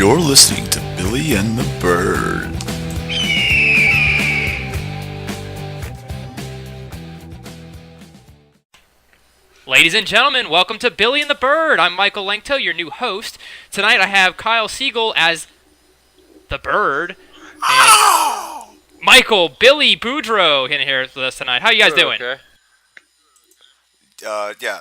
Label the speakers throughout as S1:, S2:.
S1: You're listening to Billy and the Bird.
S2: Ladies and gentlemen, welcome to Billy and the Bird. I'm Michael Langto, your new host. Tonight I have Kyle Siegel as the Bird, and Michael Billy Boudreau in here with us tonight. How you guys doing?
S3: Okay.
S4: Yeah.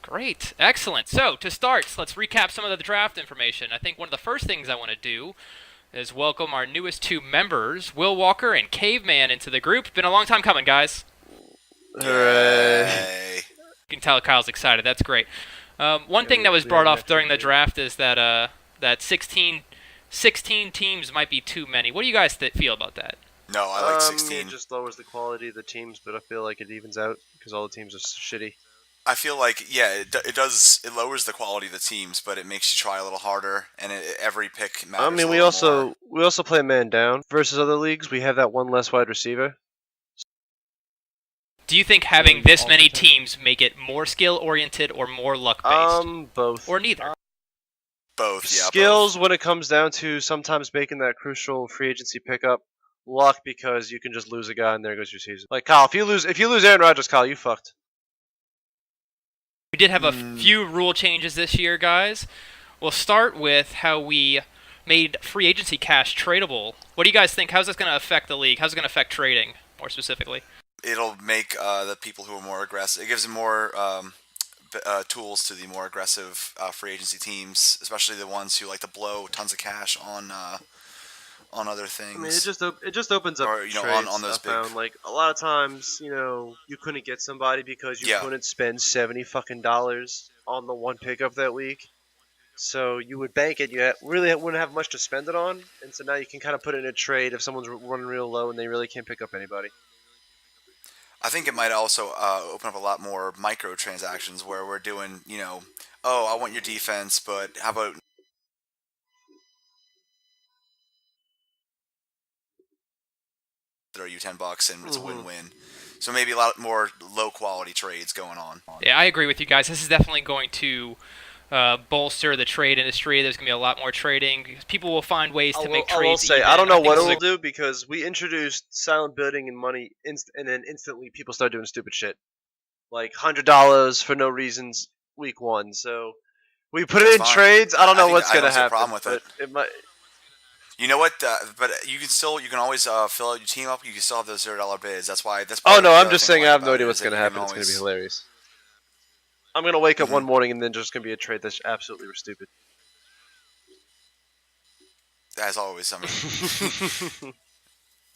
S2: Great, excellent. So to start, let's recap some of the draft information. I think one of the first things I want to do is welcome our newest two members, Will Walker and Caveman, into the group. Been a long time coming, guys.
S3: Hooray.
S4: Hey.
S2: You can tell Kyle's excited. That's great. One thing that was brought up during the draft is that that 16 teams might be too many. What do you guys feel about that?
S4: No, I like 16.
S3: It just lowers the quality of the teams, but I feel like it evens out because all the teams are shitty.
S4: I feel like, yeah, it does. It lowers the quality of the teams, but it makes you try a little harder, and every pick matters.
S3: I mean,
S4: a
S3: we
S4: little more.
S3: also play man down versus other leagues. We have that one less wide receiver.
S2: Do you think having this many teams make it more skill-oriented or more luck-based?
S3: Both.
S2: Or neither?
S4: Both, yeah.
S3: Skills
S4: both.
S3: when it comes down to sometimes making that crucial free agency pickup. Luck because you can just lose a guy and there goes your season. Like Kyle, if you lose Aaron Rodgers, Kyle, you fucked.
S2: We did have a few rule changes this year, guys. We'll start with how we made free agency cash tradable. What do you guys think? How's this going to affect the league? How's it going to affect trading, more specifically?
S4: It'll make the people who are more aggressive. It gives them more tools to the more aggressive free agency teams, especially the ones who like to blow tons of cash on other things.
S3: I mean, it just opens up
S4: Or,
S3: trades.
S4: on those
S3: I found
S4: big.
S3: like a lot of times, you couldn't get somebody because you
S4: Yeah.
S3: couldn't spend $70 on the one pickup that week. So you would bank it. You really wouldn't have much to spend it on, and so now you can kind of put it in a trade if someone's running real low and they really can't pick up anybody.
S4: I think it might also open up a lot more microtransactions where we're doing, oh, I want your defense, but how about throw you $10 and it's a win-win. So maybe a lot more low-quality trades going on.
S2: Yeah, I agree with you guys. This is definitely going to bolster the trade industry. There's going to be a lot more trading. People will find ways to make trades.
S3: I will say,
S2: even.
S3: I don't know
S2: think
S3: what
S2: this
S3: it
S2: is
S3: will do because we introduced silent bidding and money, and then instantly people start doing stupid shit. Like $100 for no reasons week one. So we put it in
S4: That's fine.
S3: trades. I don't know
S4: I
S3: what's
S4: don't
S3: going to
S4: see a
S3: happen.
S4: problem with
S3: but it might.
S4: You know what? But you can always fill out your team up. You can still have those $0 bids. That's why.
S3: Oh no, I'm just saying I have no idea what's going to happen. It's going to be hilarious. I'm going to wake up one morning and then just going to be a trade that's absolutely stupid.
S4: As always, I mean.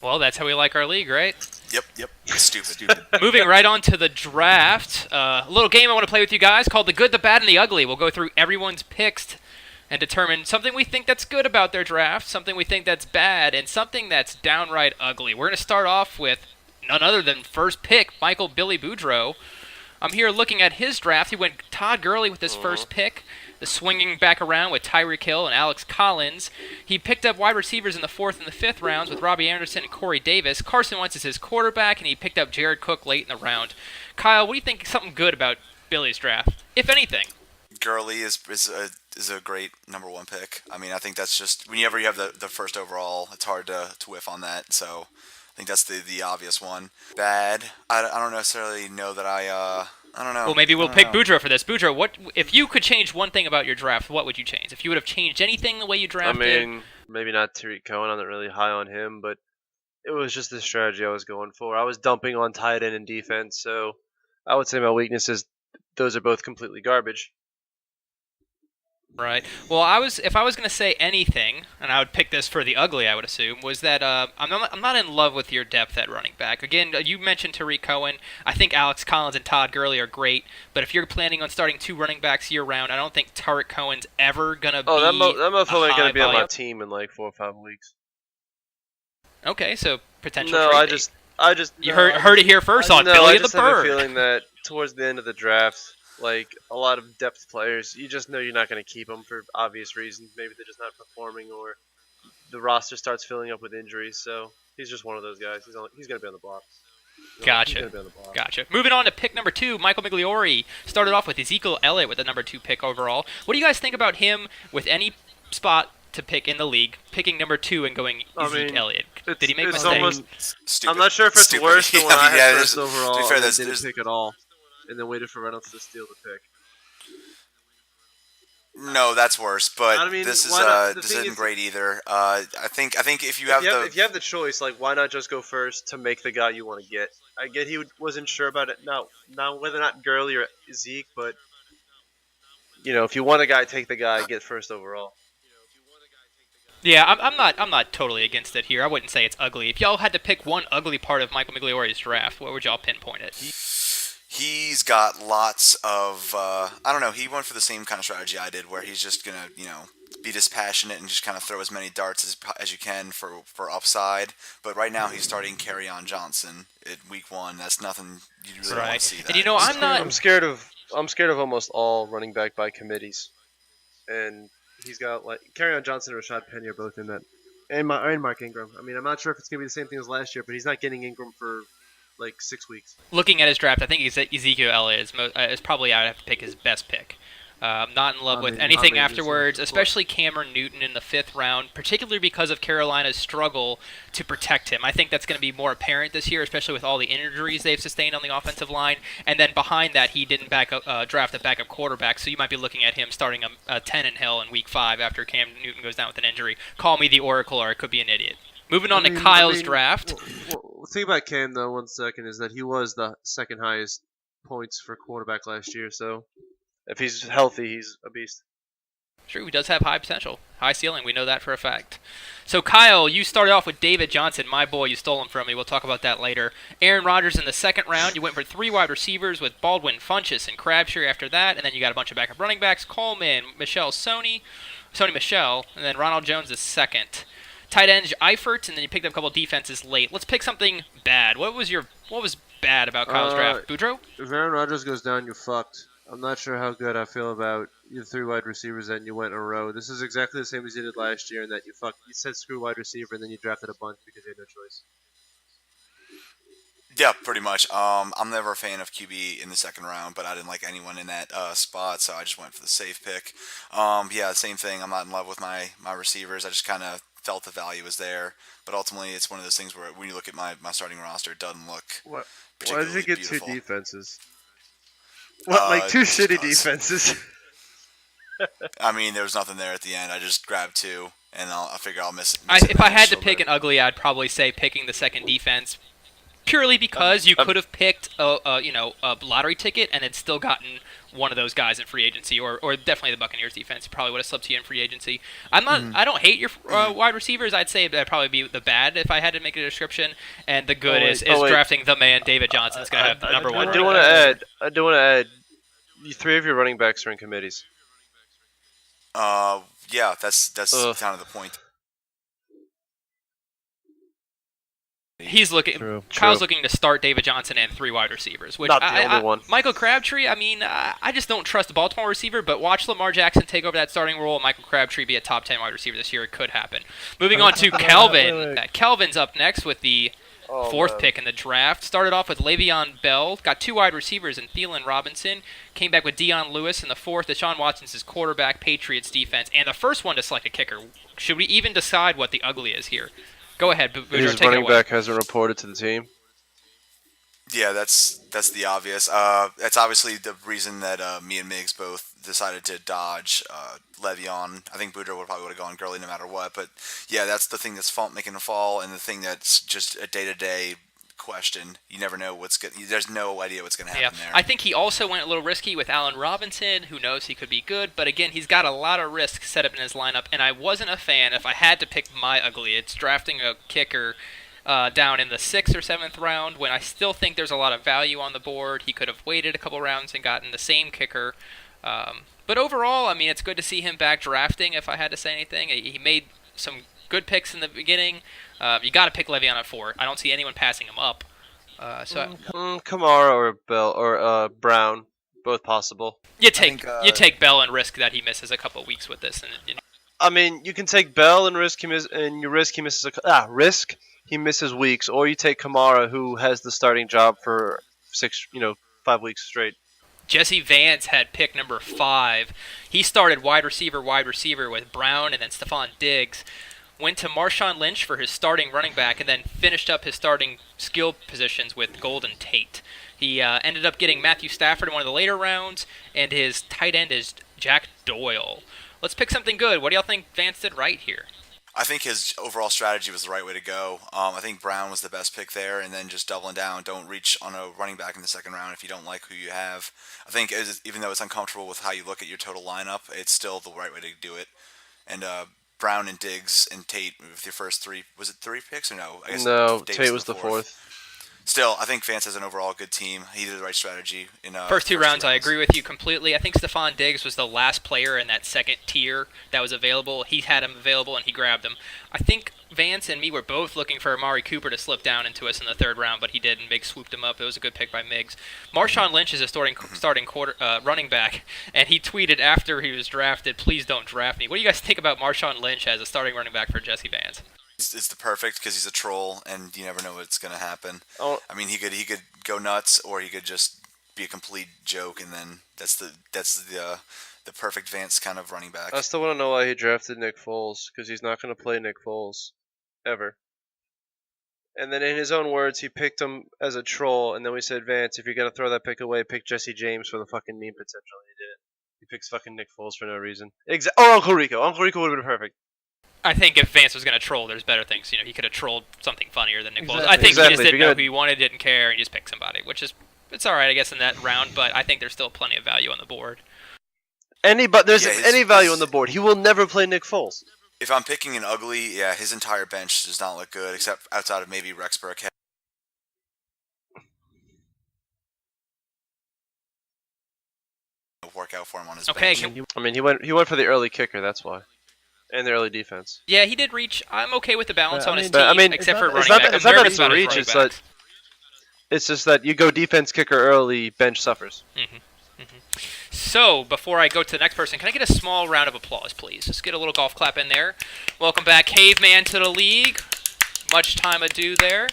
S2: Well, that's how we like our league, right?
S4: Yep. Stupid.
S2: Moving right on to the draft. A little game I want to play with you guys called The Good, the Bad, and the Ugly. We'll go through everyone's picks and determine something we think that's good about their draft, something we think that's bad, and something that's downright ugly. We're going to start off with none other than first pick, Michael Billy Boudreau. I'm here looking at his draft. He went Todd Gurley with his first pick, the swinging back around with Tyreek Hill and Alex Collins. He picked up wide receivers in the 4th and the 5th rounds with Robbie Anderson and Corey Davis. Carson Wentz is his quarterback, and he picked up Jared Cook late in the round. Kyle, what do you think something good about Billy's draft, if anything?
S4: Gurley is a great number one pick. I mean, I think that's just whenever you have the first overall, it's hard to whiff on that. So I think that's the obvious one. Bad. I don't necessarily know that I don't know.
S2: Well, maybe we'll pick Boudreau for this. Boudreau, what if you could change one thing about your draft? What would you change? If you would have changed anything the way you drafted?
S3: I mean, maybe not Tariq Cohen. I'm not really high on him, but it was just the strategy I was going for. I was dumping on tight end and defense, so I would say my weaknesses, those are both completely garbage.
S2: Right. Well, if I was going to say anything, and I would pick this for the ugly, I would assume, was that I'm not in love with your depth at running back. Again, you mentioned Tariq Cohen. I think Alex Collins and Todd Gurley are great, but if you're planning on starting 2 running backs year-round, I don't think Tariq Cohen's ever going to be
S3: that motherfucker ain't going to be on my
S2: volume.
S3: team in like 4 or 5 weeks.
S2: Okay, so potential
S3: No,
S2: trade
S3: I
S2: bait.
S3: just
S2: You heard it here first on Billy and the
S3: I just have a
S2: Bird.
S3: feeling that towards the end of the draft, like a lot of depth players, you just know you're not going to keep them for obvious reasons. Maybe they're just not performing, or the roster starts filling up with injuries. So he's just one of those guys. He's going to be on the block.
S2: Gotcha. Moving on to pick number 2, Michael Migliore started off with Ezekiel Elliott with the number 2 pick overall. What do you guys think about him with any spot to pick in the league, picking number 2 and going Zeke Elliott? Did he make
S3: it's
S2: mistakes?
S3: almost,
S4: Stupid.
S3: I'm not sure if it's
S4: Stupid.
S3: worse than when I
S4: Yeah,
S3: had first
S4: there's-
S3: overall
S4: to be fair,
S3: and
S4: there's-
S3: didn't
S4: there's-
S3: pick at all, and then waited for Reynolds to steal the pick.
S4: No, that's worse. But
S3: I mean,
S4: this is
S3: why not? The
S4: this
S3: thing
S4: isn't
S3: is-
S4: great either. I think if you have
S3: If you have the choice, like, why not just go first to make the guy you want to get? I get he wasn't sure about it. Now whether or not Gurley or Zeke, but if you want a guy, take the guy, get first overall.
S2: Yeah, I'm not totally against it here. I wouldn't say it's ugly. If y'all had to pick one ugly part of Michael Migliore's draft, what would y'all pinpoint it?
S4: He's got lots of I don't know. He went for the same kind of strategy I did, where he's just gonna be dispassionate and just kind of throw as many darts as you can for upside. But right now he's starting Kerryon Johnson at week 1. That's nothing you really want
S2: Right.
S4: to see. That.
S2: And you know, I'm not.
S3: I'm scared of almost all running back by committees, and he's got like Kerryon Johnson and Rashad Penny are both in that, and Mark Ingram. I mean, I'm not sure if it's gonna be the same thing as last year, but he's not getting Ingram for like 6 weeks.
S2: Looking at his draft, I think Ezekiel Elliott is probably I'd have to pick his best pick. Not in love with anything afterwards, especially Cameron Newton in the 5th round, particularly because of Carolina's struggle to protect him. I think that's going to be more apparent this year, especially with all the injuries they've sustained on the offensive line. And then behind that, he didn't draft a backup quarterback, so you might be looking at him starting a Tannehill in week 5 after Cam Newton goes down with an injury. Call me the Oracle, or I could be an idiot. Moving on to Kyle's draft.
S3: Well, the thing about Cam, though, 1 second, is that he was the second highest points for quarterback last year, so if he's healthy, he's a beast.
S2: True, he does have high potential, high ceiling. We know that for a fact. So, Kyle, you started off with David Johnson. My boy, you stole him from me. We'll talk about that later. Aaron Rodgers in the 2nd round. You went for 3 wide receivers with Baldwin, Funchess, and Crabtree after that. And then you got a bunch of backup running backs. Coleman, Sony Michel, and then Ronald Jones is 2nd. Tight ends, Eifert, and then you picked up a couple defenses late. Let's pick something bad. What was bad about Kyle's draft? Boudreaux?
S3: If Aaron Rodgers goes down, you're fucked. I'm not sure how good I feel about your 3 wide receivers and you went in a row. This is exactly the same as you did last year in that you said screw wide receiver and then you drafted a bunch because you had no choice.
S4: Yeah, pretty much. I'm never a fan of QB in the 2nd round, but I didn't like anyone in that spot, so I just went for the safe pick. Yeah, same thing. I'm not in love with my receivers. I just kind of felt the value was there, but ultimately it's one of those things where when you look at my starting roster, it doesn't look
S3: Why
S4: particularly
S3: did you get
S4: beautiful.
S3: 2 defenses? What, like 2
S4: just
S3: shitty
S4: 'cause.
S3: defenses?
S4: I mean, there was nothing there at the end. I just grabbed 2, and I figure I'll miss it.
S2: If I had to pick an ugly, I'd probably say picking the 2nd defense, purely because you could have picked a lottery ticket and then still gotten one of those guys in free agency, or definitely the Buccaneers defense probably would have slipped to you in free agency. I don't hate your wide receivers. I'd say that'd probably be the bad if I had to make a description, and the good is drafting the man David Johnson's going to have the number 1.
S3: I do want to add. 3 of your running backs are in committees.
S4: Yeah, that's kind of the point.
S2: He's looking.
S3: True.
S2: Kyle's looking to start David Johnson and 3 wide receivers. Which
S3: Not the only one.
S2: Michael Crabtree. I mean, I just don't trust the Baltimore receiver. But watch Lamar Jackson take over that starting role. Michael Crabtree be a top 10 wide receiver this year. It could happen. Moving on to Kelvin. Kelvin's up next with the 4th pick in the draft. Started off with Le'Veon Bell. Got 2 wide receivers in Thielen Robinson. Came back with Deion Lewis in the 4th. Deshaun Watson's his quarterback. Patriots defense. And the first one to select a kicker. Should we even decide what the ugly is here? Go ahead, Boudreaux,
S3: His
S2: take it
S3: running
S2: away.
S3: back hasn't reported to the team.
S4: Yeah, that's the obvious. That's obviously the reason that me and Miggs both decided to dodge Le'Veon. I think Boudreaux would have gone Gurley no matter what. But yeah, that's the thing that's making him fall, and the thing that's just a day-to-day question. You never know there's no idea what's going to happen there.
S2: I think he also went a little risky with Allen Robinson. Who knows? He could be good. But again, he's got a lot of risk set up in his lineup, and I wasn't a fan. If I had to pick my ugly, it's drafting a kicker down in the 6th or 7th round when I still think there's a lot of value on the board. He could have waited a couple rounds and gotten the same kicker. But overall, I mean, it's good to see him back drafting, if I had to say anything. He made some good picks in the beginning. You got to pick Le'Veon at 4. I don't see anyone passing him up.
S3: Kamara or Bell or Brown, both possible.
S2: You take Bell and risk that he misses a couple weeks with this.
S3: I mean, you can take Bell and risk he misses weeks, or you take Kamara, who has the starting job for 5 weeks straight.
S2: Jesse Vance had pick number 5. He started wide receiver with Brown and then Stephon Diggs. Went to Marshawn Lynch for his starting running back and then finished up his starting skill positions with Golden Tate. He ended up getting Matthew Stafford in one of the later rounds, and his tight end is Jack Doyle. Let's pick something good. What do y'all think Vance did right here?
S4: I think his overall strategy was the right way to go. I think Brown was the best pick there, and then just doubling down. Don't reach on a running back in the second round if you don't like who you have. I think even though it's uncomfortable with how you look at your total lineup, it's still the right way to do it. And Brown and Diggs and Tate with your first 3. Was it 3 picks or no? I guess
S3: No, Tate was the fourth.
S4: Still, I think Vance has an overall good team. He did the right strategy in
S2: first two rounds. I agree with you completely. I think Stephon Diggs was the last player in that second tier that was available. He had him available, and he grabbed him. I think Vance and me were both looking for Amari Cooper to slip down into us in the third round, but he did, and Miggs swooped him up. It was a good pick by Miggs. Marshawn Lynch is a starting running back, and he tweeted after he was drafted, "Please don't draft me." What do you guys think about Marshawn Lynch as a starting running back for Jesse Vance?
S4: It's the perfect because he's a troll and you never know what's going to happen.
S3: Oh.
S4: I mean, he could go nuts or he could just be a complete joke, and then that's the perfect Vance kind of running back.
S3: I still want to know why he drafted Nick Foles, because he's not going to play Nick Foles ever. And then in his own words, he picked him as a troll, and then we said, Vance, if you're going to throw that pick away, pick Jesse James for the fucking meme potential. He did. He picks fucking Nick Foles for no reason. Uncle Rico. Uncle Rico would have been perfect.
S2: I think if Vance was going to troll, there's better things. He could have trolled something funnier than Nick Foles.
S3: Exactly.
S2: I think he just
S3: Exactly.
S2: didn't know who he wanted, didn't care, and he just picked somebody, which is it's all right, I guess, in that round. But I think there's still plenty of value on the board.
S3: There's any value on the board. He will never play Nick Foles.
S4: If I'm picking an ugly, yeah, his entire bench does not look good, except outside of maybe Rex Burkhead. Work out for him on his bench.
S3: I mean, he went for the early kicker. That's why, and the early defense.
S2: Yeah, he did reach. I'm okay with the balance on his
S3: but,
S2: team,
S3: I mean,
S2: except for running
S3: it's not
S2: back.
S3: that, it's not that it's a reach. It's just that you go defense kicker early, bench suffers.
S2: So, before I go to the next person, can I get a small round of applause, please? Just get a little golf clap in there. Welcome back, Caveman, to the league. Much time ado there.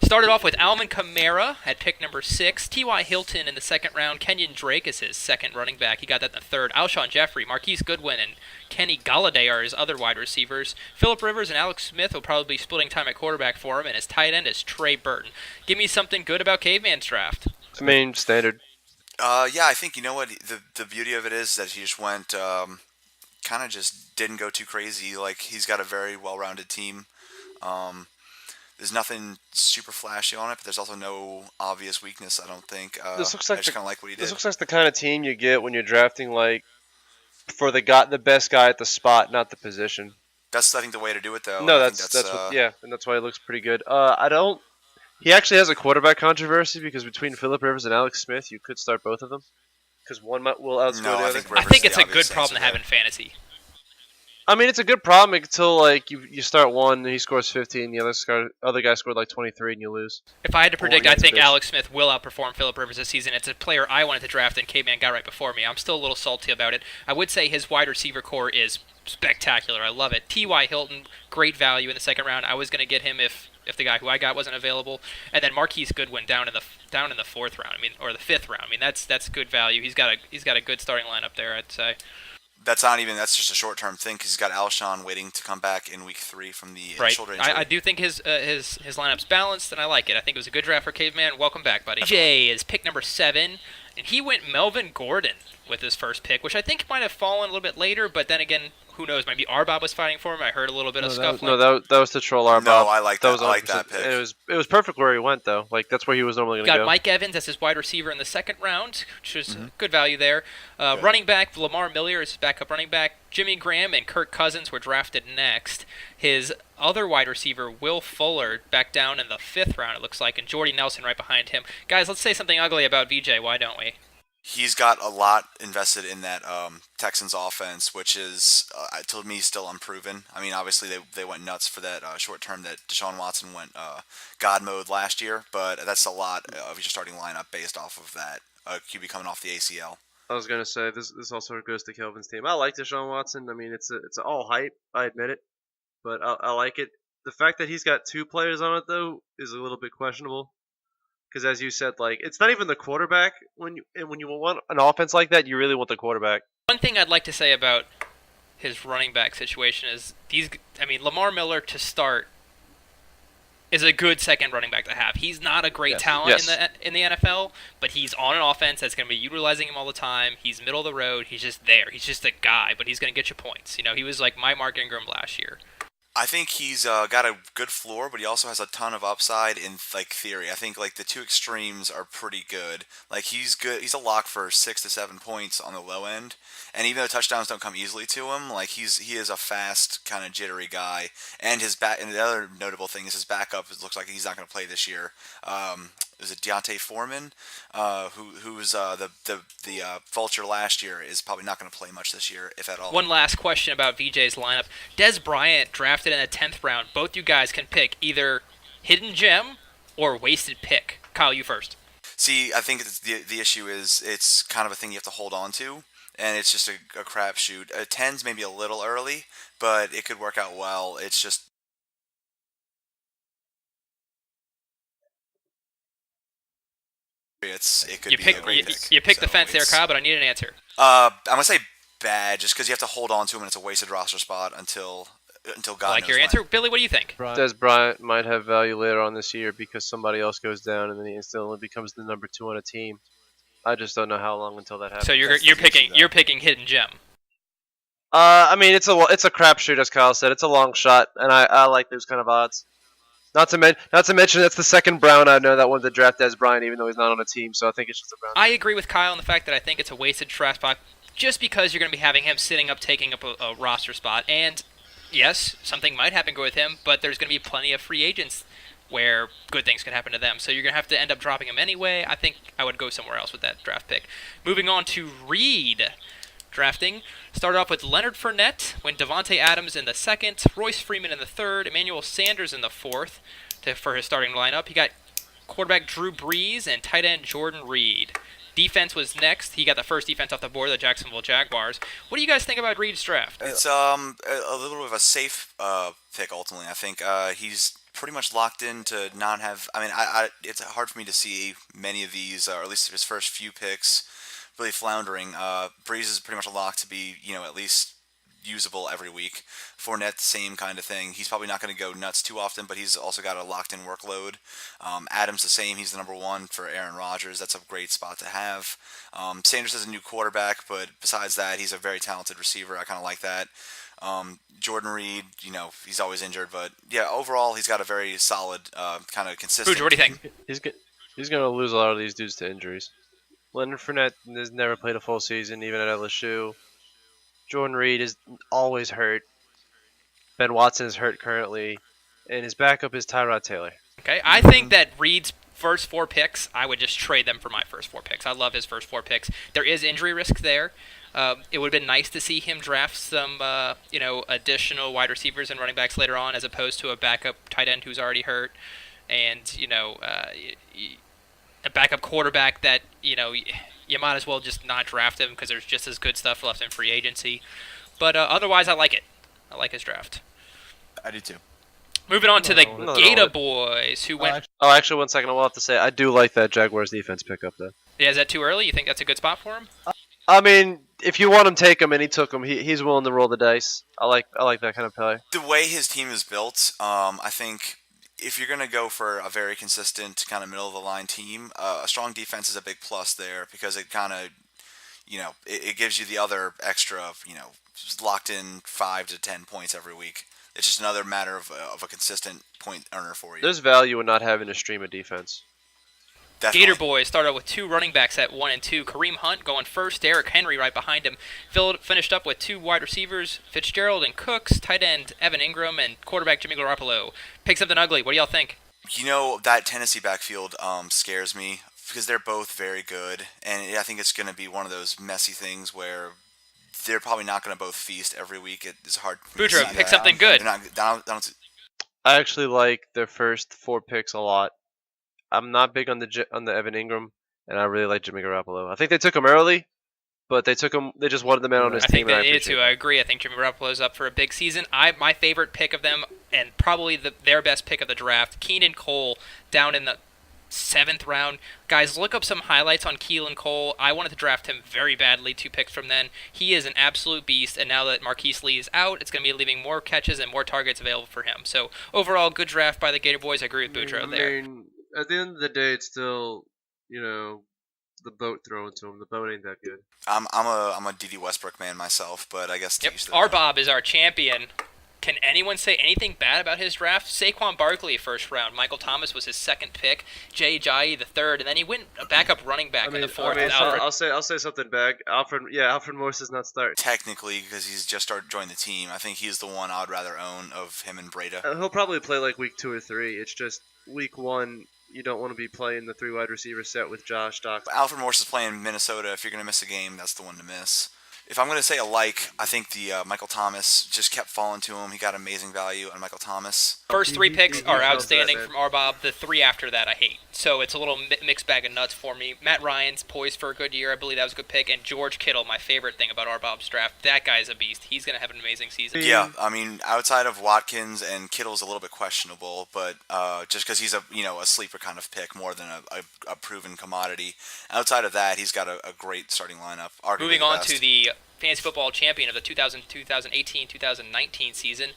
S2: Started off with Alvin Kamara at pick number 6. T.Y. Hilton in the second round. Kenyon Drake is his second running back. He got that in the third. Alshon Jeffrey, Marquise Goodwin, and Kenny Galladay are his other wide receivers. Phillip Rivers and Alex Smith will probably be splitting time at quarterback for him, and his tight end is Trey Burton. Give me something good about Caveman's draft.
S3: I mean, standard.
S4: Yeah, I think, you know what, the beauty of it is that he just went, kind of just didn't go too crazy. Like, he's got a very well-rounded team. There's nothing super flashy on it, but there's also no obvious weakness, I don't think.
S3: This looks like
S4: I just kind of like what he did.
S3: This looks like the kind of team you get when you're drafting, like, for the best guy at the spot, not the position.
S4: That's, I think, the way to do it, though.
S3: No, that's and that's why it looks pretty good. He actually has a quarterback controversy because between Phillip Rivers and Alex Smith, you could start both of them because one will outscore the other.
S2: I think it's a good problem to have in fantasy.
S3: I mean, it's a good problem until like you start one and he scores 50 and the other guy scored like 23 and you lose.
S2: If I had to predict, I think Alex Smith will outperform Phillip Rivers this season. It's a player I wanted to draft and Caveman got right before me. I'm still a little salty about it. I would say his wide receiver core is spectacular. I love it. T.Y. Hilton, great value in the second round. I was going to get him if the guy who I got wasn't available, and then Marquise Goodwin down in the fourth round. Or the fifth round. I mean, that's good value. He's got a good starting lineup there, I'd say.
S4: That's just a short-term thing because he's got Alshon waiting to come back in week 3 from the shoulder injury.
S2: I do think his lineup's balanced, and I like it. I think it was a good draft for Caveman. Welcome back, buddy. Jay is pick number 7, and he went Melvin Gordon with his first pick, which I think might have fallen a little bit later, but then again, who knows? Maybe Arbob was fighting for him. I heard a little bit of scuffling.
S3: That was to troll Arbob.
S4: No, I like that. I like that pick.
S3: It was perfect where he went though. Like that's where he was normally going to go.
S2: Got Mike Evans as his wide receiver in the second round, which is good value there. Running back Lamar Miller is his backup running back. Jimmy Graham and Kirk Cousins were drafted next. His other wide receiver, Will Fuller, back down in the 5th round, it looks like, and Jordy Nelson right behind him. Guys, let's say something ugly about VJ. Why don't we?
S4: He's got a lot invested in that Texans offense, which is, to me, still unproven. I mean, obviously, they went nuts for that short term that Deshaun Watson went God mode last year, but that's a lot of your starting lineup based off of that QB coming off the ACL.
S3: I was gonna say this also goes to Kelvin's team. I like Deshaun Watson. I mean, it's all hype. I admit it, but I like it. The fact that he's got 2 players on it though is a little bit questionable. Because as you said, like it's not even the quarterback. When you want an offense like that, you really want the quarterback.
S2: One thing I'd like to say about his running back situation is Lamar Miller to start is a good second running back to have. He's not a great talent in the NFL, but he's on an offense that's going to be utilizing him all the time. He's middle of the road. He's just there. He's just a guy, but he's going to get you points. You know, he was like my Mark Ingram last year.
S4: I think he's got a good floor, but he also has a ton of upside in like theory. I think like the two extremes are pretty good. Like he's good. He's a lock for 6 to 7 points on the low end, and even though touchdowns don't come easily to him, like he is a fast kind of jittery guy. And and the other notable thing is his backup. It looks like he's not going to play this year. Is it Deontay Foreman, who's the vulture last year, is probably not going to play much this year, if at all.
S2: One last question about VJ's lineup. Des Bryant drafted in the 10th round. Both you guys can pick either hidden gem or wasted pick. Kyle, you first.
S4: See, I think the issue is it's kind of a thing you have to hold on to, and it's just a crapshoot. 10's maybe a little early, but it could work out well. It's just it could be a great pick.
S2: You picked the fence there, Kyle, but I need an answer.
S4: I'm gonna say bad, just because you have to hold on to him, and it's a wasted roster spot until God
S2: I like
S4: knows
S2: your
S4: when.
S2: answer, Billy. What do you think?
S3: Des Bryant might have value later on this year because somebody else goes down and then he instantly becomes the number 2 on a team. I just don't know how long until that happens.
S2: So you're picking hidden gem.
S3: I mean, it's a crapshoot, as Kyle said. It's a long shot, and I like those kind of odds. Not to mention, that's the second Brown I know that wanted to draft Des Bryant, even though he's not on a team. So I think it's just a Brown.
S2: I agree with Kyle on the fact that I think it's a wasted draft spot, just because you're going to be having him taking up a roster spot. And yes, something might happen with him, but there's going to be plenty of free agents where good things can happen to them. So you're going to have to end up dropping him anyway. I think I would go somewhere else with that draft pick. Moving on to Reed. Drafting started off with Leonard Fournette, went Devontae Adams in the second, Royce Freeman in the third, Emmanuel Sanders in the fourth for his starting lineup. He got quarterback Drew Brees and tight end Jordan Reed. Defense was next. He got the first defense off the board, the Jacksonville Jaguars. What do you guys think about Reed's draft?
S4: It's a little bit of a safe pick ultimately. I think he's pretty much locked in to not have. I mean, it's hard for me to see many of these, or at least his first few picks, really floundering. Breeze is pretty much a lock to be, at least usable every week. Fournette, same kind of thing. He's probably not going to go nuts too often, but he's also got a locked-in workload. Adams the same. He's the number 1 for Aaron Rodgers. That's a great spot to have. Sanders is a new quarterback, but besides that, he's a very talented receiver. I kind of like that. Jordan Reed, he's always injured, but yeah, overall, he's got a very solid, kind of consistent.
S2: Booger, what do you think?
S3: He's going to lose a lot of these dudes to injuries. Leonard Fournette has never played a full season, even at LSU. Jordan Reed is always hurt. Ben Watson is hurt currently. And his backup is Tyrod Taylor.
S2: Okay, I think that Reed's first 4 picks, I would just trade them for my first 4 picks. I love his first 4 picks. There is injury risk there. It would have been nice to see him draft some, additional wide receivers and running backs later on, as opposed to a backup tight end who's already hurt. And, a backup quarterback that, you might as well just not draft him because there's just as good stuff left in free agency. But otherwise, I like it. I like his draft.
S4: I do too.
S2: Moving on to the Gator Boys, who went...
S3: Actually, 1 second. I will have to say, I do like that Jaguars defense pickup, though.
S2: Yeah, is that too early? You think that's a good spot for him?
S3: I mean, if you want him, take him, and he took him. He's willing to roll the dice. I like that kind of play.
S4: The way his team is built, I think if you're going to go for a very consistent kind of middle-of-the-line team, a strong defense is a big plus there because it kind of, it gives you the other extra, locked-in 5 to 10 points every week. It's just another matter of a consistent point earner for you.
S3: There's value in not having a stream of defense.
S4: Definitely.
S2: Gator Boys started with 2 running backs at 1 and 2. Kareem Hunt going first, Derrick Henry right behind him. Finished up with 2 wide receivers, Fitzgerald and Cooks, tight end Evan Ingram, and quarterback Jimmy Garoppolo. Pick something ugly. What do y'all think?
S4: That Tennessee backfield scares me because they're both very good, and I think it's going to be one of those messy things where they're probably not going to both feast every week. It's hard.
S2: Boudreaux, pick something good.
S3: I actually like their first 4 picks a lot. I'm not big on the Evan Ingram, and I really like Jimmy Garoppolo. I think they took him early, but they just wanted the man on his team.
S2: I think they needed to. I agree. I think Jimmy Garoppolo's up for a big season. My favorite pick of them, and probably their best pick of the draft, Keenan Cole, down in the 7th round. Guys, look up some highlights on Keelan Cole. I wanted to draft him very badly 2 picks from then. He is an absolute beast, and now that Marquise Lee is out, it's going to be leaving more catches and more targets available for him. So overall, good draft by the Gator Boys. I agree with Boudreaux there.
S3: I mean, at the end of the day, it's still, the boat thrown to him. The boat ain't that good.
S4: I'm a D.D. Westbrook man myself, but I guess
S2: Yep. Our Bob is our champion. Can anyone say anything bad about his draft? Saquon Barkley, 1st round. Michael Thomas was his 2nd pick. Jay Ajayi, the 3rd, and then he went a backup running back in the 4th.
S3: I'll say something back. Alfred Morris does not start.
S4: Technically, because he's just joined the team, I think he's the one I'd rather own of him and Breda.
S3: He'll probably play like week 2 or 3. It's just week 1. You don't want to be playing the 3 wide receiver set with Josh Doc.
S4: Alfred Morris is playing Minnesota. If you're going to miss a game, that's the one to miss. If I'm going to say I think the Michael Thomas just kept falling to him. He got amazing value on Michael Thomas.
S2: First 3 picks are outstanding from our Bob. The 3 after that I hate. So it's a little mixed bag of nuts for me. Matt Ryan's poised for a good year. I believe that was a good pick. And George Kittle, my favorite thing about our Bob's draft. That guy's a beast. He's going to have an amazing season.
S4: Yeah, I mean, outside of Watkins and Kittle's a little bit questionable, but just because he's a sleeper kind of pick more than a proven commodity. Outside of that, he's got a great starting lineup.
S2: Moving on to the fantasy football champion of the 2018-2019 season,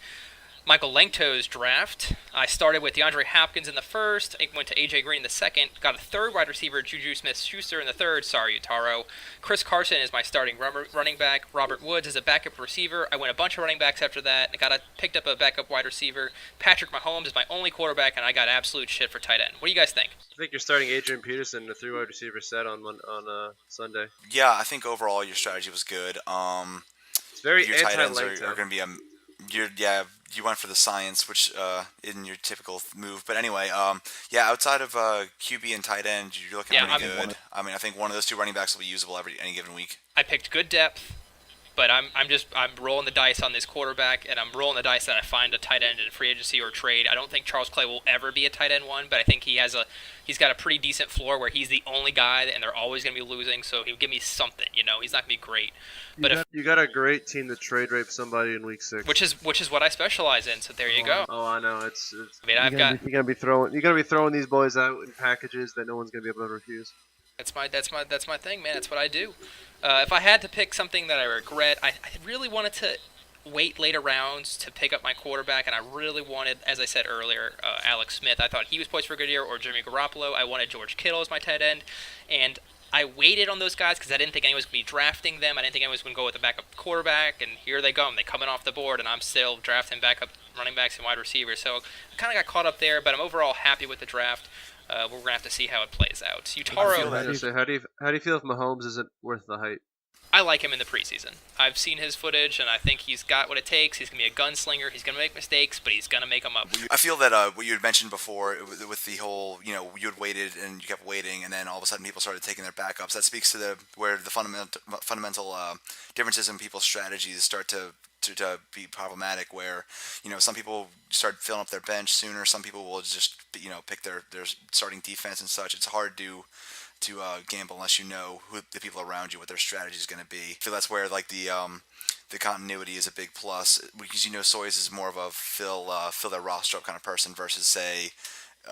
S2: Michael Langto's draft. I started with DeAndre Hopkins in the 1st, I went to A.J. Green in the 2nd, got a 3rd wide receiver, Juju Smith-Schuster in the 3rd, sorry, Utaro. Chris Carson is my starting running back, Robert Woods is a backup receiver. I went a bunch of running backs after that, picked up a backup wide receiver. Patrick Mahomes is my only quarterback, and I got absolute shit for tight end. What do you guys think?
S3: I think you're starting Adrian Peterson in a 3 wide receiver set on Sunday.
S4: Yeah, I think overall your strategy was good.
S3: It's very
S4: your tight ends
S3: anti-Langto.
S4: are going to be you went for the science, which isn't your typical move. But anyway, outside of QB and tight end, you're looking pretty good. I mean, I think one of those 2 running backs will be usable any given week.
S2: I picked good depth, but I'm rolling the dice on this quarterback, and I'm rolling the dice that I find a tight end in free agency or trade. I don't think Charles Clay will ever be a tight end 1, but I think he's got a pretty decent floor where he's the only guy, and they're always going to be losing, so he'll give me something. He's not going to be great. But
S3: you got a great team to trade rape somebody in week 6,
S2: which is what I specialize in. So there you go.
S3: Oh, I know. It's.
S2: I mean,
S3: you're gonna be throwing these boys out in packages that no one's gonna be able to refuse.
S2: That's my thing, man. That's what I do. If I had to pick something that I regret, I really wanted to wait later rounds to pick up my quarterback, and I really wanted, as I said earlier, Alex Smith. I thought he was poised for a good year, or Jimmy Garoppolo. I wanted George Kittle as my tight end, and I waited on those guys because I didn't think anyone was going to be drafting them. I didn't think anyone was going to go with a backup quarterback, and here they go. They're coming off the board, and I'm still drafting backup running backs and wide receivers. So I kind of got caught up there, but I'm overall happy with the draft. We're going to have to see how it plays out. Utaro,
S3: How do you feel if Mahomes isn't worth the hype?
S2: I like him in the preseason. I've seen his footage, and I think he's got what it takes. He's going to be a gunslinger. He's going to make mistakes, but he's going to make them up.
S4: I feel that what you had mentioned before with the whole, you had waited and you kept waiting, and then all of a sudden people started taking their backups. That speaks to where the fundamental differences in people's strategies start to be problematic, where some people start filling up their bench sooner, some people will just pick their starting defense and such. It's hard to gamble unless you know who the people around you, what their strategy is going to be. I feel that's where the continuity is a big plus, because Soyes is more of a fill their roster up kind of person versus say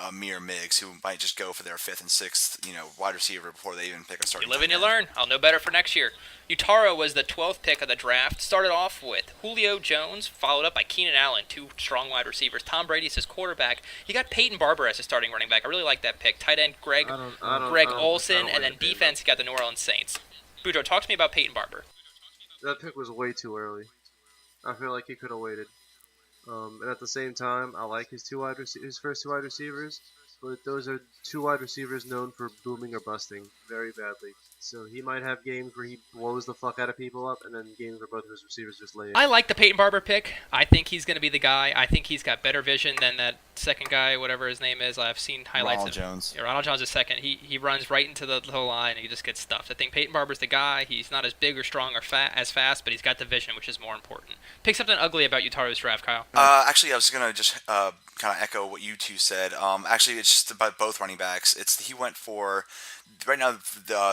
S4: Amir Miggs, who might just go for their 5th and 6th wide receiver before they even pick a starting.
S2: You live and you learn. I'll know better for next year. Utaro was the 12th pick of the draft. Started off with Julio Jones, followed up by Keenan Allen, 2 strong wide receivers. Tom Brady's his quarterback. He got Peyton Barber as his starting running back. I really like that pick. Tight end Greg Olsen, and then defense he got the New Orleans Saints. Boudreaux, talk to me about Peyton Barber.
S3: That pick was way too early. I feel like he could have waited. And at the same time, I like his first 2 wide receivers, but those are 2 wide receivers known for booming or busting very badly. So he might have games where he blows the fuck out of people up, and then games where both of his receivers just lay it.
S2: I like the Peyton Barber pick. I think he's going to be the guy. I think he's got better vision than that second guy, whatever his name is. I've seen highlights
S4: Ronald Jones.
S2: Yeah, Ronald Jones is second. He runs right into the line, and he just gets stuffed. I think Peyton Barber's the guy. He's not as big or strong or as fast, but he's got the vision, which is more important. Pick something ugly about Utaro's draft, Kyle.
S4: Actually, I was going to just kind of echo what you two said. Actually, it's just about both running backs. He went for... Right now,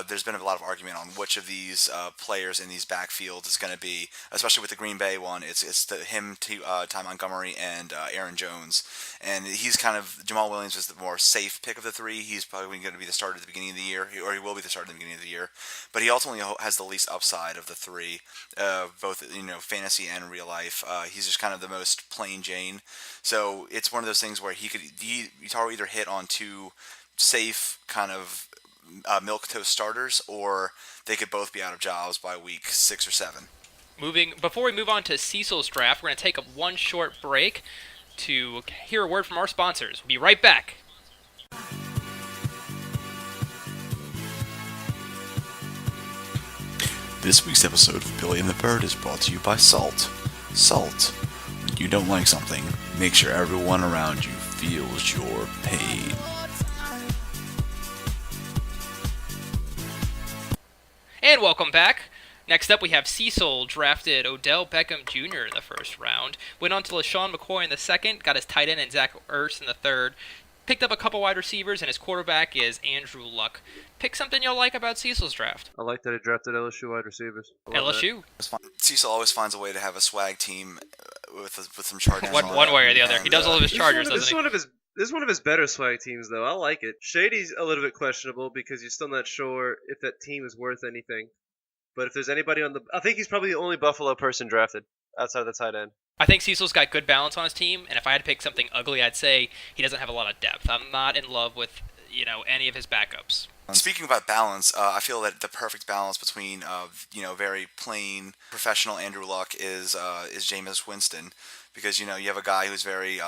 S4: there's been a lot of argument on which of these players in these backfields is going to be, especially with the Green Bay one. It's Ty Montgomery and Aaron Jones. and he's kind of Jamal Williams is the more safe pick of the three. He's probably going to be the starter at the beginning of the year, or he will be the starter at the beginning of the year. But he ultimately has the least upside of the three, both fantasy and real life. He's just kind of the most plain Jane. So it's one of those things where Utah either hit on two safe kind of milquetoast starters, or they could both be out of jobs by week 6 or 7.
S2: Before we move on to Cecil's draft, we're going to take one short break to hear a word from our sponsors. We'll be right back.
S1: This week's episode of Billy and the Bird is brought to you by Salt. Salt. When you don't like something, make sure everyone around you feels your pain.
S2: And welcome back. Next up, we have Cecil drafted Odell Beckham Jr. in the first round. Went on to LaShawn McCoy in the second. Got his tight end and Zach Ertz in the third. Picked up a couple wide receivers, and his quarterback is Andrew Luck. Pick something you'll like about Cecil's draft.
S3: I like that he drafted LSU wide receivers. I love
S2: LSU.
S4: Cecil always finds a way to have a swag team with some Chargers.
S2: One way or the other. He does all of his Chargers,
S3: that.
S2: doesn't he?
S3: This is one of his better swag teams, though. I like it. Shady's a little bit questionable because you're still not sure if that team is worth anything. But if there's anybody I think he's probably the only Buffalo person drafted outside of the tight end.
S2: I think Cecil's got good balance on his team, and if I had to pick something ugly, I'd say he doesn't have a lot of depth. I'm not in love with, any of his backups.
S4: Speaking about balance, I feel that the perfect balance between, very plain professional Andrew Luck is Jameis Winston, because you have a guy who's very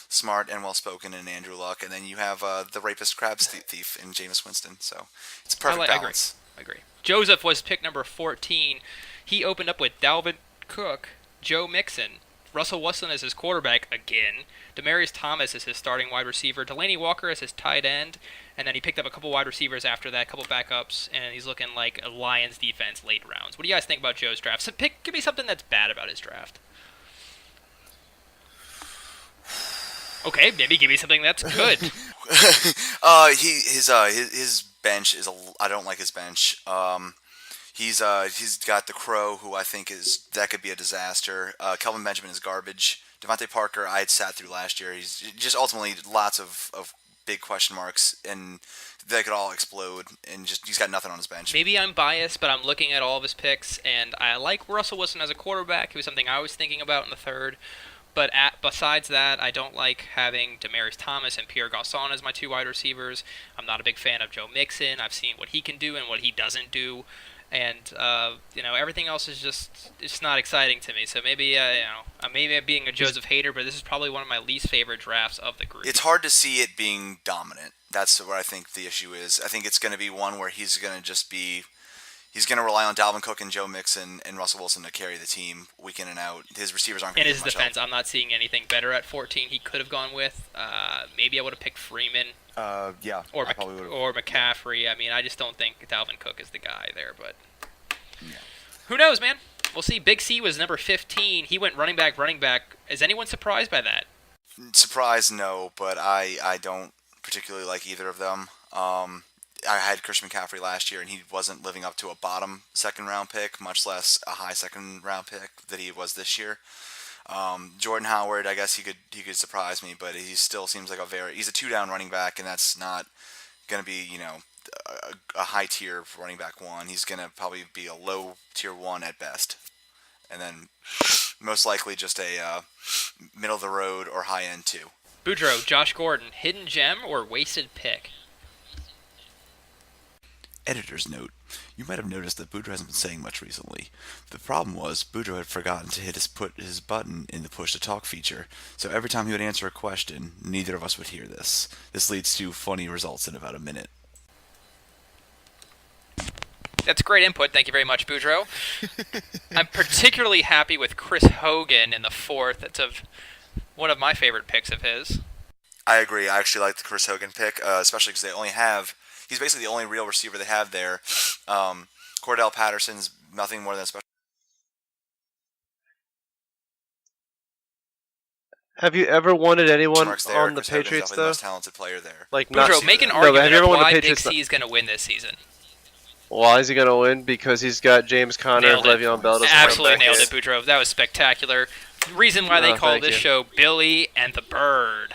S4: smart and well spoken in Andrew Luck, and then you have the rapist crabs thief in Jameis Winston. So it's a perfect balance.
S2: I agree. Joseph was pick number 14. He opened up with Dalvin Cook, Joe Mixon, Russell Wilson as his quarterback again, Demaryius Thomas as his starting wide receiver, Delaney Walker as his tight end, and then he picked up a couple wide receivers after that, a couple backups, and he's looking like a Lions defense late rounds. What do you guys think about Joe's draft? So give me something that's bad about his draft. Okay, maybe give me something that's good.
S4: His bench is I don't like his bench. He's got the Crow, who I think that could be a disaster. Kelvin Benjamin is garbage. Devontae Parker, I had sat through last year. He's just ultimately lots of big question marks, and they could all explode. And he's got nothing on his bench.
S2: Maybe I'm biased, but I'm looking at all of his picks, and I like Russell Wilson as a quarterback. He was something I was thinking about in the third. But besides that, I don't like having Demaryius Thomas and Pierre Garçon as my two wide receivers. I'm not a big fan of Joe Mixon. I've seen what he can do and what he doesn't do. And, everything else is it's not exciting to me. So maybe, maybe I'm being a Joseph hater, but this is probably one of my least favorite drafts of the group.
S4: It's hard to see it being dominant. That's where I think the issue is. I think it's going to be one where he's going to rely on Dalvin Cook and Joe Mixon and Russell Wilson to carry the team week in and out. His receivers aren't going to
S2: In his defense, I'm not seeing anything better at 14 he could have gone with. Maybe I would have picked Freeman.
S4: Yeah.
S2: Or McCaffrey. I mean, I just don't think Dalvin Cook is the guy there, but yeah. Who knows, man? We'll see. Big C was number 15. He went running back. Is anyone surprised by that?
S4: Surprised, no, but I don't particularly like either of them. I had Christian McCaffrey last year, and he wasn't living up to a bottom second-round pick, much less a high second-round pick that he was this year. Jordan Howard, I guess he could surprise me, but he still seems like he's a two-down running back, and that's not going to be a high-tier running back one. He's going to probably be a low-tier one at best, and then most likely just a middle-of-the-road or high-end two.
S2: Boudreaux, Josh Gordon, hidden gem or wasted pick?
S1: Editor's note. You might have noticed that Boudreaux hasn't been saying much recently. The problem was, Boudreaux had forgotten to put his button in the push-to-talk feature, so every time he would answer a question, neither of us would hear this. This leads to funny results in about a minute.
S2: That's great input. Thank you very much, Boudreaux. I'm particularly happy with Chris Hogan in the fourth. That's one of my favorite picks of his.
S4: I agree. I actually like the Chris Hogan pick, especially because he's basically the only real receiver they have there. Cordell Patterson's nothing more than a special.
S3: Have you ever wanted anyone on the
S4: Chris
S3: Patriots,
S4: the
S3: though?
S4: most talented player there.
S3: Like,
S2: Boudreaux, make an argument of why Big C is going to win this season.
S3: Why is he going to win? Because he's got James Conner and Le'Veon Bell.
S2: Absolutely nailed it, Boudreaux. That was spectacular. Reason why they call this show Billy and the Bird.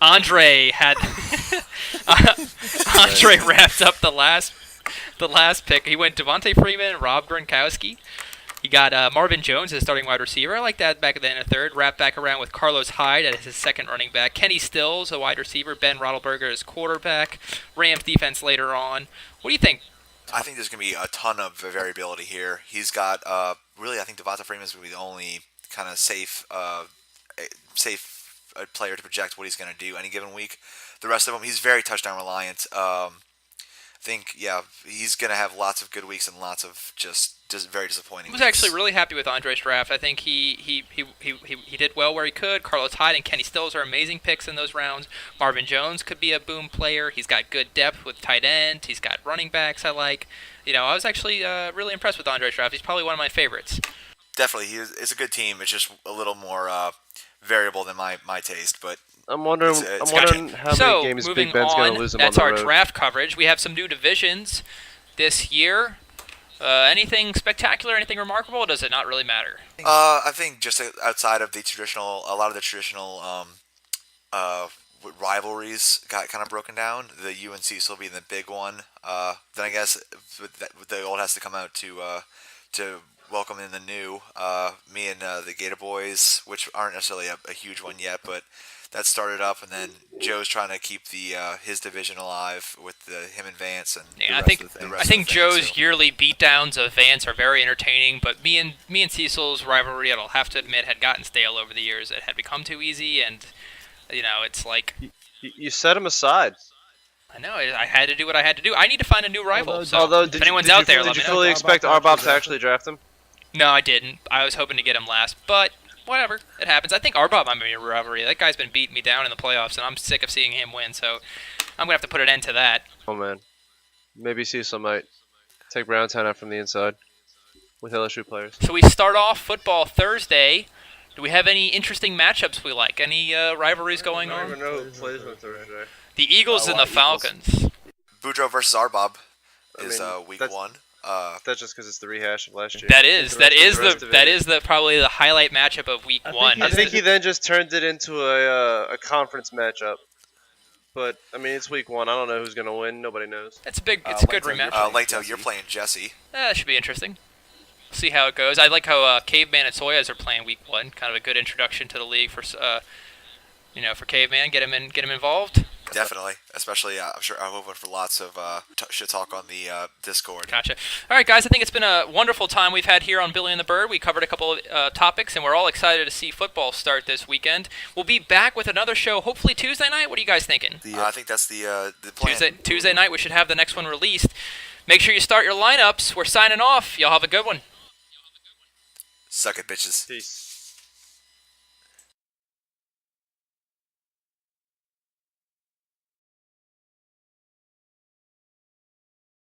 S2: Andre had Andre wrapped up the last pick. He went Devontae Freeman, Rob Gronkowski. He got Marvin Jones as starting wide receiver. I like that back then in the third. Wrapped back around with Carlos Hyde as his second running back. Kenny Stills, a wide receiver. Ben Roethlisberger as quarterback. Rams defense later on. What do you think?
S4: I think there's going to be a ton of variability here. He's got really, I think Devonta Freeman is going to be the only kind of safe player to project what he's going to do any given week. The rest of them, he's very touchdown reliant. I think, yeah, he's going to have lots of good weeks and lots of just very disappointing.
S2: I was
S4: weeks.
S2: actually really happy with Andre's draft. I think he did well where he could. Carlos Hyde and Kenny Stills are amazing picks in those rounds. Marvin Jones could be a boom player. He's got good depth with tight end. He's got running backs I like. I was actually really impressed with Andre's draft. He's probably one of my favorites.
S4: Definitely, it's a good team. It's just a little more variable than my taste, but
S3: I'm wondering
S4: it's
S3: how
S2: So,
S3: many games
S2: moving
S3: Big Ben's going
S2: on,
S3: to lose him
S2: that's
S3: on the
S2: our
S3: road.
S2: draft coverage. We have some new divisions this year. Anything spectacular, anything remarkable, or does it not really matter?
S4: I think just outside of a lot of the traditional rivalries got kind of broken down. The UNC will be the big one. Then I guess the old has to come out to welcome in the new. Me and the Gator Boys, which aren't necessarily a huge one yet, but that started up, and then Joe's trying to keep his division alive with him and Vance and
S2: Yeah,
S4: the rest of the
S2: I think
S4: fans,
S2: Joe's
S4: so.
S2: yearly beatdowns of Vance are very entertaining, but me and Cecil's rivalry, I'll have to admit, had gotten stale over the years. It had become too easy, and it's like
S3: You set him aside.
S2: I know I had to do what I had to do. I need to find a new rival. So
S3: Although,
S2: if anyone's out there, let
S3: did
S2: me
S3: you
S2: know.
S3: fully expect Arbop to actually draft him?
S2: No, I didn't. I was hoping to get him last, but whatever. It happens. I think Arbab might be a rivalry. That guy's been beating me down in the playoffs, and I'm sick of seeing him win, so I'm going to have to put an end to that.
S3: Oh man, maybe Cecil might take Browntown out from the inside with LSU players.
S2: So we start off football Thursday. Do we have any interesting matchups we like? Any rivalries going on?
S3: know who plays on Thursday.
S2: The Eagles and the Falcons.
S4: Boudreaux versus Arbob
S3: I
S4: is
S3: mean,
S4: week
S3: that's-
S4: one.
S3: That's just because it's the rehash of last year.
S2: That is
S3: The rest of it-
S2: the probably the highlight matchup of week one.
S3: I think he then just turned it into a conference matchup. But I mean, it's week one. I don't know who's gonna win. Nobody knows.
S2: It's a good
S1: Langton,
S2: rematch.
S4: Langto, you're playing Jesse.
S2: That should be interesting. See how it goes. I like how Caveman and Soyas are playing week one. Kind of a good introduction to the league for for Caveman. Get him involved.
S4: Definitely, especially I'm hoping for lots of shit talk on the Discord.
S2: Gotcha. All right, guys. I think it's been a wonderful time we've had here on Billy and the Bird. We covered a couple of topics, and we're all excited to see football start this weekend. We'll be back with another show, hopefully Tuesday night. What are you guys thinking?
S4: I think that's the plan.
S2: Tuesday night, we should have the next one released. Make sure you start your lineups. We're signing off. Y'all have a good one.
S4: Suck it, bitches.
S3: Peace.